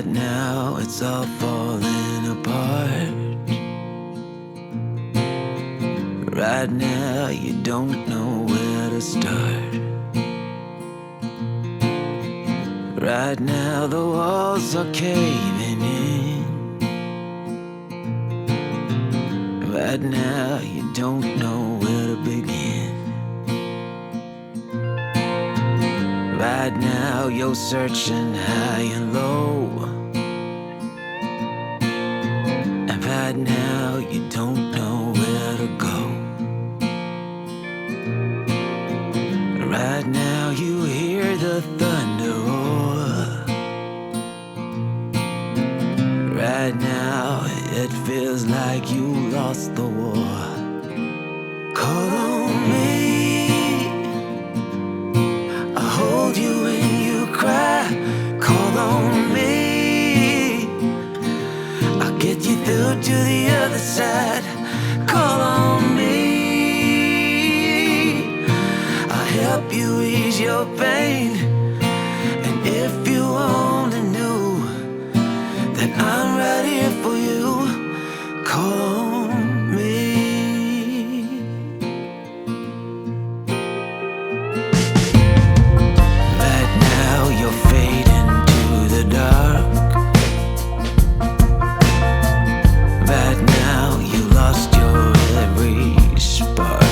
now it's all falling apart. Right now you don't know where to start. Right now the walls are caving in. Right now you don't know where to begin. Right now you're searching high and low. And right now you don't know where to go. Right now you hear the thunder roar. Right now it feels like you lost the war. Call on me, I'll hold you when you cry. Call on me, I'll get you through to the other side. Call on me, help you ease your pain. And if you only knew that I'm right here for you, call on me. Right now you're fading to the dark. Right now you lost your every spark.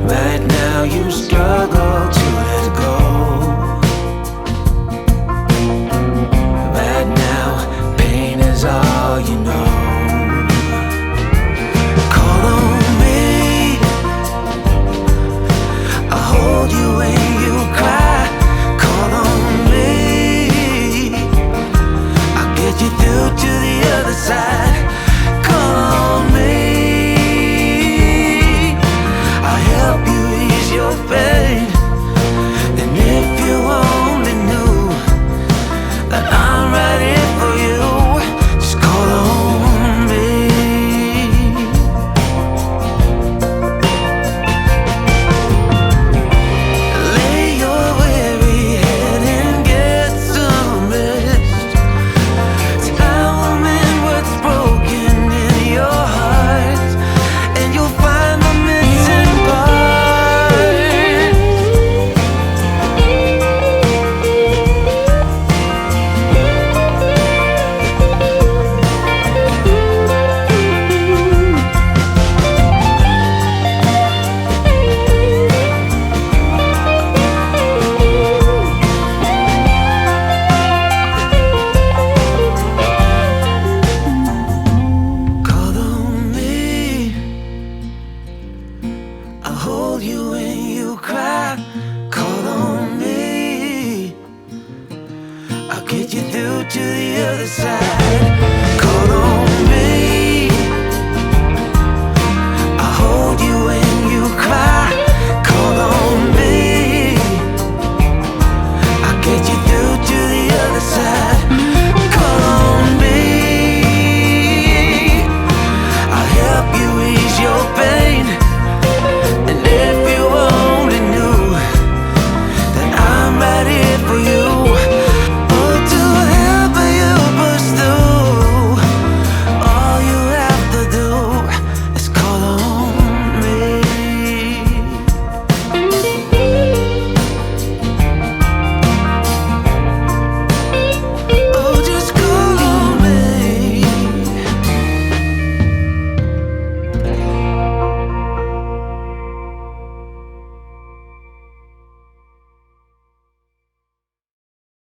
Right now you struggle to let go. Right now pain is all you know. Call on me, I'll hold you when you cry. Call on me, I'll get you through to the other side. Call on me, help you ease your pain. And if you only knew that I'm right here for you, just call on me. Lay your weary head and get some rest. I will mend what's broken in your heart, and you'll find the missing part. Call on me, I'll hold you when you cry. Call on me, I'll get you through to the other side.